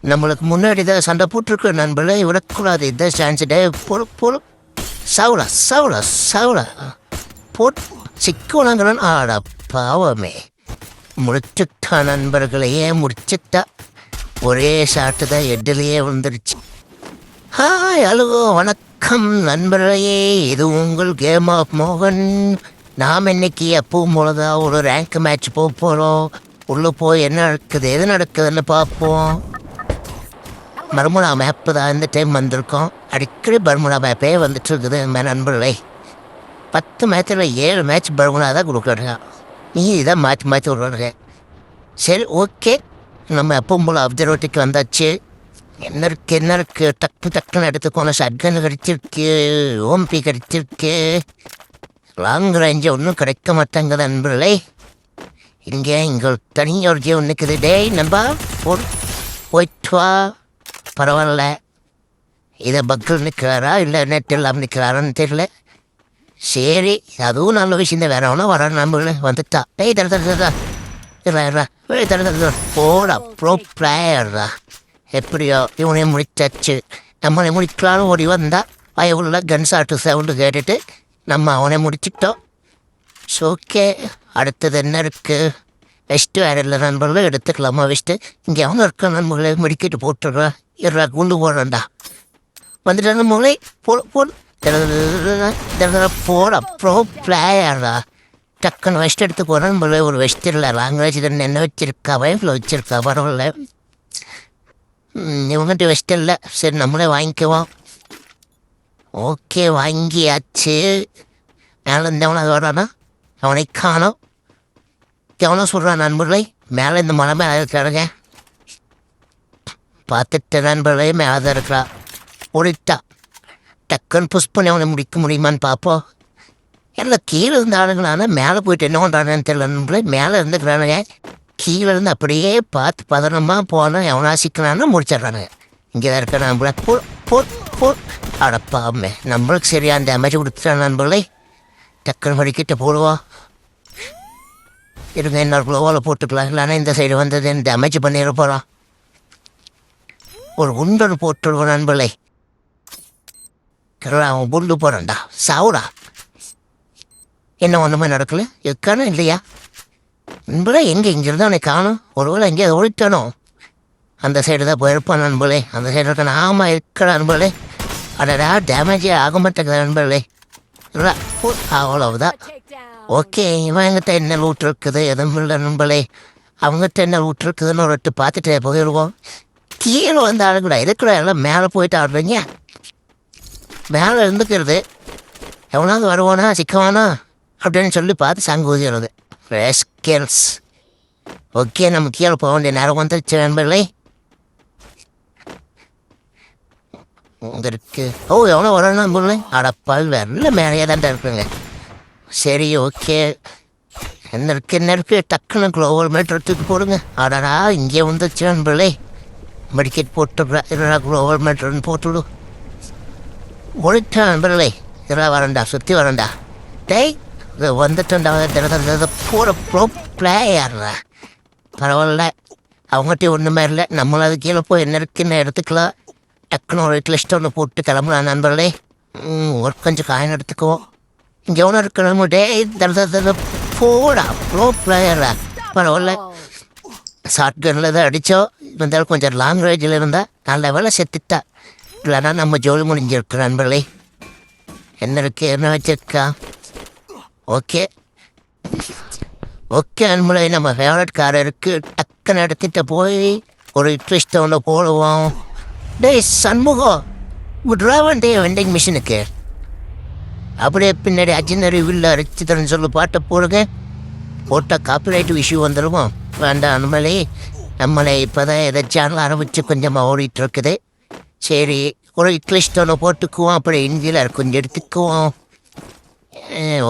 நம்மளுக்கு முன்னாடி தான் சண்டை போட்டிருக்க நண்பர்களே, விடக்கூடாது. இதான் சான்ஸ். டே பொறு பொறு சவுளா சவுளா சவுளா போட் சிக்கோனாங்கிறான். ஆடா பாவமே, முடிச்சுட்டா நண்பர்களையே, முடிச்சுட்டா. ஒரே ஷாட்டு தான் எட்டிலேயே வந்துருச்சு. ஹாய், ஹலோ, வணக்கம் நண்பர்களே. இது உங்கள் கேம் ஆஃப் மோகன். நாம் இன்னைக்கு எப்பவும் போலதா ஒரு ரேங்க் மேட்ச் போக போகிறோம். உள்ளே போய் என்ன நடக்குது எது நடக்குதுன்னு பார்ப்போம். பர்முடா மேப்பு தான் இந்த டைம் வந்திருக்கோம். அடிக்கடி பர்முடா மேப்பே வந்துட்டு இருக்குது நண்பர்களே. 10 மேட்சில் 7 மேட்ச் பர்முடா தான் கொடுக்குறாங்க. நீ இதான் மாற்றி மாற்றி விடுறாங்க. சரி, ஓகே, நம்ம எப்பவும் போல் அப்சர்வேட்டிக்கு வந்தாச்சு. என்ன இருக்குது டக்குன்னு எடுத்துக்கோங்க. ஷட்கன் கிடச்சிருக்கு, ஓம்பி கிடச்சிருக்கு. லாங் ரேஞ்சு ஒன்றும் கிடைக்க மாட்டாங்க நண்பர்களே. இங்கே தனியாக ஒரு ஜீவன் நிற்குது. டேய் நண்பா, போயிட்டு வா. பரவாயில்ல, இதை பக்கில் நிற்கிறாரா இல்லை நெட் இல்லாமல் நிற்கிறாரான்னு தெரியல. சரி, அதுவும் நல்ல விஷயம் தான். வேற ஒன்றா வர நண்பர்களே வந்துட்டா. டேய் தர போடா, ப்ரோ பிளேயர்ரா. எப்படியோ இவனே முடிச்சாச்சு. நம்மளை முடிக்கலான்னு ஓடி வந்தா பயவுள்ள கன் ஷாட்டு சவுண்டு கேட்டுட்டு நம்ம அவனை முடிச்சிட்டோம். ஸோ ஓகே, அடுத்தது என்ன இருக்குது? வெஸ்ட்டு வேறு இல்லை நண்பர்களும் எடுத்துக்கலாமா? வெஸ்ட்டு இங்கே அவனும் இருக்க நண்பர்களை முடிக்கிட்டு போட்டுடுறா. இருறா, குண்டு போடுறேன்டா. வந்துட்டு நண்பர்களே, போடா ப்ரோ பிளேயர்டா. டக்குன்னு வெஸ்ட் எடுத்து போகிறேன் நண்பர்களே. ஒரு வெஸ்ட் இல்லை, லாங்குவேஜ் என்ன வச்சுருக்கா, வயஃபில் வச்சுருக்கா. பரவாயில்ல, இவங்ககிட்ட வெஸ்ட் இல்லை. சரி, நம்மளே வாங்கிக்குவோம். ஓகே, வாங்கியாச்சு. மேலே இருந்தவனை அது வரானா? அவனை காணோம். எவனோ சொல்கிறான் நண்பர்களை, மேலே இந்த மலை மேலே இருக்கிறாங்க. பார்த்துட்டு நண்பர்களே, மேலே தான் இருக்கிறா. ஓடிட்டா. டக்குன்னு புஷ் பண்ணி அவனை முடிக்க முடியுமான்னு பார்ப்போம். எல்லாம் கீழே இருந்த ஆளுங்களானா மேலே போயிட்டு என்ன பண்ணுறானு தெரியல நண்பர்களே. மேலே இருந்துக்கிறானுங்க. கீழே இருந்து அப்படியே பார்த்து பதனமாக போனால் எவனா சிக்கலான்னு முடிச்சிட்றானுங்க. இங்கே தான் இருக்கிற நண்பர்களே. போர் அடப்பாமே, நம்மளுக்கு சரியான டேமேஜ் கொடுத்துட்டான் நண்பர்களே. டக்குன்னு வடிக்கிட்ட போடுவோம். இருங்க, இன்னொரு குளோவில் போட்டுக்கலாம். இல்லைன்னா இந்த சைடு வந்தது டேமேஜ் பண்ணிட போகிறான். ஒரு குண்டொன்று போட்டுடுவோம் நண்பர்களே. அவன் புண்டு போகிறான்டா. சாவுடா. என்ன ஒன்றுமே நடக்கல, இருக்கானோ இல்லையா நண்பர்களே? எங்கே இங்கிருந்து அவனை காணும். ஒருவேளை எங்கேயாவது ஓடிட்டானோ? அந்த சைடு தான் போயிருப்பான் நண்பர்களே. அந்த சைடு இருக்கான. ஆமாம், இருக்கிற நண்பர்களே. அடடா, டேமேஜே ஆக மாட்டேங்குது நண்பர்களே. அவ்வளவுதான். ஓகே, இவங்கிட்ட என்ன லூட் இருக்குது எதுவும் இல்லை நண்பர்களே. அவங்ககிட்ட என்ன லூட் இருக்குதுன்னு ஒரு எட்டு பார்த்துட்டு போயிடுவோம். கீழே வந்து ஆளுக்கூட இருக்கிற எல்லாம் மேலே போயிட்டு ஆடுறீங்க. மேலே இருந்துக்கிறது எவனாவது வருவானா சிக்கவானா அப்படின்னு சொல்லி பார்த்து சங்கு ஊதிடுறது. ரெஸ்கேல்ஸ். ஓகே, நம்ம கீழே போக வேண்டிய நேரம் வந்துருச்சு நண்பர்களே. இங்கே இருக்கு. ஓ, எவ்வளோ வரணும் நண்பர்களே. அடப்பால் வரல, மேலேயே தான் இருக்குங்க. சரி, ஓகே, என்ன இருக்கு டக்குன்னு குளோவல் மீட்டர் தூக்கி போடுங்க. அடடா, இங்கே வந்துச்சு நண்பர்களே. மெடிக்கெட் போட்டுடுறா. குளோவல் மீட்டர்னு போட்டுவிடும். ஒழிட்டா நண்பர்களே. இதெல்லாம் வரண்டா, சுற்றி வரண்டா. டேய், வந்துட்டா. போகிற ப்ரோ பிளேயர்ரா. பரவாயில்ல, அவங்ககிட்ட ஒன்றுமே இல்லை. நம்மளாவது கீழே போய் என்ன இருக்குன்னு எடுத்துக்கலாம். டக்குன்னு ஒரு லிஸ்ட் ஒன்று போட்டு கிளம்பலாம் நண்பர்களே. ஒரு கொஞ்சம் காயின் எடுத்துக்குவோம். இங்கே எவ்வளோ இருக்கணும். டே போடா ப்ரோ பிளேயரா. பரவாயில்ல, ஷார்ட் கன்னில் தான் அடித்தோம். இருந்தாலும் கொஞ்சம் லாங் ரேஞ்சில் இருந்தால் நல்ல வேலை செத்துட்டா. இல்லைன்னா நம்ம ஜோலி முடிஞ்சிருக்கு நண்பர்களே. என்ன இருக்குது, என்ன வச்சிருக்கா? ஓகே நண்பர்களே, நம்ம ஃபேவரட் கார் இருக்குது. டக்குன்னு எடுத்துகிட்டு போய் ஒரு ட்விஸ்ட் ஒன்று போடுவோம். டேய் சண்முகம், விட்ராவன் டே வெண்டிங் மிஷினுக்கு அப்படியே பின்னாடி அஜினரி வில்ல அரைச்சித்தரன்னு சொல்லி பாட்டை போடுங்க. போட்டால் காப்பிரைட் இஷ்யூ வந்துடுமோ? வேண்டாம் நம்மளே இப்போ தான் எதை சேனல் ஆரம்பித்து கொஞ்சமாக ஓடிட்டு இருக்குது. சரி, ஒரு லிஸ்ட் ஒன்று போட்டுக்குவோம். அப்படி இந்தியில் கொஞ்சம் எடுத்துக்குவோம்.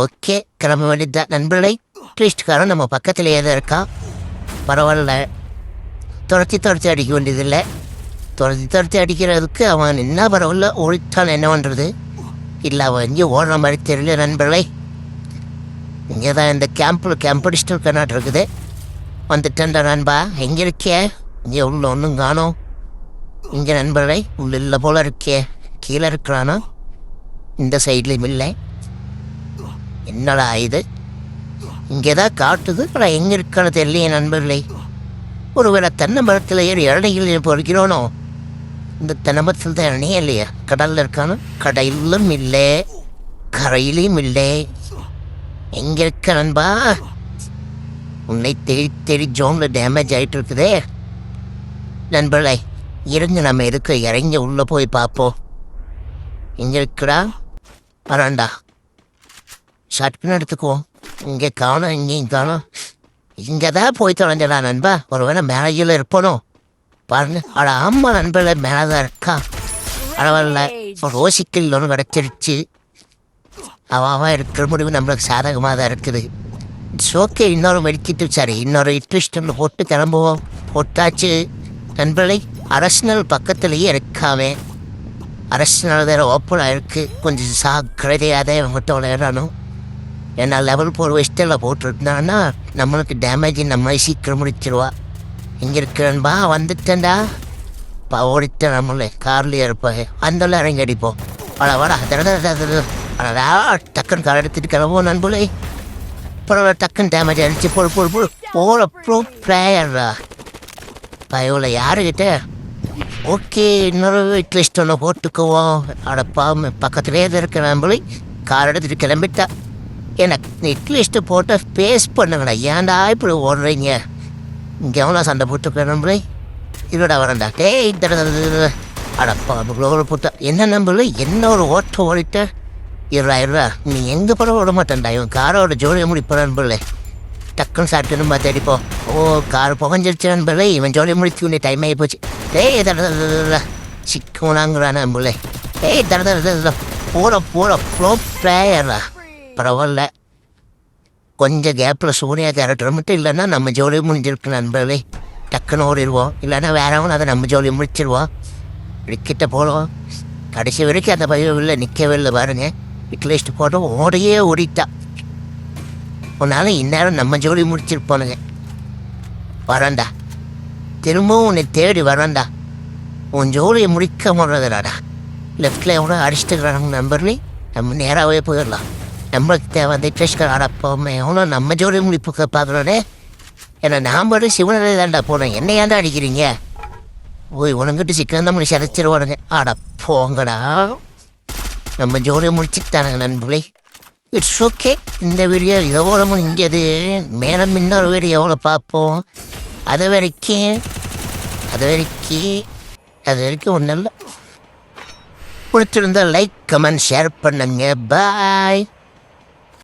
ஓகே, கிளம்ப வேண்டியதுதான் நண்பர்களே. லிஸ்ட்காரன் நம்ம பக்கத்துலேயே தான் இருக்கா. பரவாயில்ல, துரத்தி அடிக்க வேண்டியதில்லை. துரத்தி அடிக்கிறதுக்கு அவன் என்ன பரவாயில்ல, ஓடித்தான் என்ன பண்ணுறது. இல்லை, அவன் எங்கேயும் ஓடுற மாதிரி தெரியல நண்பர்களே. இங்கே தான் இந்த கேம்ப் அடிச்சுட்டு கண்ணாட்டு இருக்குது. வந்துட்டேன்டா நண்பா. எங்கே இருக்கே? இங்கே உள்ள ஒன்றும் காணோம். இங்கே நண்பர்களை உள்ள போல இருக்கே, கீழே இருக்கிறானா? இந்த சைட்லேயும் இல்லை. என்னடா இது? இங்கே தான் காட்டுது, ஆனால் எங்கே இருக்கான்னு தெரியலையே நண்பர்களே. ஒருவேளை தென்னை மரத்தில் ஏறி இளநிகள் பொறுக்கிறோனோ? இந்த தென்னை மரத்தில் தான் இளநியே இல்லையா? கடலில் இருக்கானோ? கடலிலும் இல்லை, கரையிலையும் இல்லை. எங்கே இருக்க நண்பா? உன்னை தேடி ஜோனில் டேமேஜ் ஆகிட்டு இருக்குதே. நண்பர்களே, இருங்க, நம்ம இருக்க இறங்கி உள்ளே போய் பார்ப்போம். இங்கே இருக்குடா, வராண்டா. ஷார்ட்கன் எடுத்துக்குவோம். இங்கே காணும், இங்கேயும் காணும். இங்கே தான் போய் தொலைஞ்சடா நண்பா. ஒருவேளை மேலையில் இருப்பனோ பாருங்க. அட ஆமாம் நண்பர்களே, மேலே தான் இருக்கா. பரவாயில்ல, ரோசிக்கல் ஒன்று கிடச்சிருச்சு. அவன் இருக்கிற முடிவு நம்மளுக்கு சாதகமாக தான் இருக்குது. It's okay. இன்னொரு மெடிக்கிட்டு சரி, இன்னொரு இட்விஸ்ட் போட்டு கிளம்புவோம். போட்டாச்சு நண்பர்களை. அரசனல் பக்கத்துலேயே இருக்காமே. அரசனல் வேறு ஓப்பனாக இருக்குது. கொஞ்சம் சாக்கிரதையாதே அவங்ககிட்ட விளையாடணும். ஏன்னா லெவல் 4 வெஸ்டில் போட்டிருந்தான்னா நம்மளுக்கு டேமேஜ் நம்ம சீக்கிரம் முடிச்சிருவா. இங்கே இருக்கிறன்பா, வந்துட்டேன்டா. ஓடிட்டேன். நம்மளே கார்லேயே இருப்பாங்க. அந்த இறங்கி அடிப்போம். வாடா அடடா, டக்குன்னு கார் எடுத்துகிட்டு கிளம்புவோம் நண்பர்களே. பரவாயில்ல, டக்குன்னு டேமேஜ் ஆகிடுச்சு. போகிற ப்ரோ பிளேயர்ரா பயோவில் யாருக்கிட்ட. ஓகே, இன்னொரு லிஸ்ட் ஒன்று போட்டுக்குவோம். அடப்பா, பக்கத்துலேயே இருக்க நம்பளை கார் எடுத்துகிட்டு கிளம்பிட்டா. எனக்கு நெட்லிஸ்ட்டு போட்டு பேஸ் பண்ணுங்கடா. ஏன்டா இப்படி ஓடுறீங்க? இங்கே எவ்வளோ சண்டை போட்டுருக்க நம்பளை. இதோட வரண்டா. டேய் அடப்பா, குளோவில் போட்டா என்ன நம்பளை? என்ன ஒரு ஓட்ட ஓடிட்ட. இருடா, நீ எங்கே போட விட மாட்டேன்டா. இவன் காரோட ஜோலியை முடிப்ப நண்பர்களே. டக்குன்னு சாப்பிட்டுன்னு பார்த்து அடிப்போம். ஓ, கார் புகஞ்சிருச்சு நண்பர்களே. இவன் ஜோலியை முடிச்சு உடனே டைம் ஆகி போச்சு. டேய் சிக்கோனாங்கிறா நம்பளே. டேய் போட ப்ரோ பிளேயரா. பரவாயில்ல, கொஞ்சம் கேப்பில் சூனியா கேரக்டர் மட்டும் இல்லைன்னா நம்ம ஜோலியை முடிஞ்சிருக்கு நண்பர்களே. டக்குன்னு ஓடிடுவோம். இல்லைன்னா வேறவன் அதை நம்ம ஜோலியை முடிச்சிடுவோம். கிட்ட போடுவோம். கடைசி வரைக்கும் அந்த பையன் இல்லை, நிற்கவே இல்லை பாருங்க. விட்லிஸ்ட் போட்டு ஓடிட்டா. உன்னால இந்நேரம் நம்ம ஜோலி முடிச்சிருப்போனுங்க. வரண்டா, திரும்பவும் உன்னை தேடி வரண்டா. உன் ஜோலியை முடிக்க முடிறதுடாடா. லெஃப்டில் எவ்வளோ அடிச்சுட்டுக்கிறாங்க நண்பர்களே. நம்ம நேராகவே போயிடலாம். நம்மளுக்கு தேவை அந்த இன்ட்ரெஸ்ட் அடப்போமே. எவ்வளோ நம்ம ஜோலியை முடிப்பு பார்க்குறோன்னே. ஏன்னா நான் மட்டும் சிவனரை தாண்டா போனேன். என்ன ஏன்டா அடிக்கிறீங்க? ஓய், உனங்கிட்ட சிக்கன் தான் முடிச்சு அடைச்சிருவானுங்க. அட போங்கடா, நம்ம ஜோலியை முடிச்சுட்டானுங்க நண்பர்களே. It's okay. இந்த வீடியோ எவ்வளோ முடிஞ்சது. மேலும் இன்னொரு வீடியோ எவ்வளோ பார்ப்போம். அது வரைக்கும் ஒன்றும் இல்லை. பிடிச்சிருந்தா லைக், கமெண்ட், ஷேர் பண்ணுங்க. பாய்.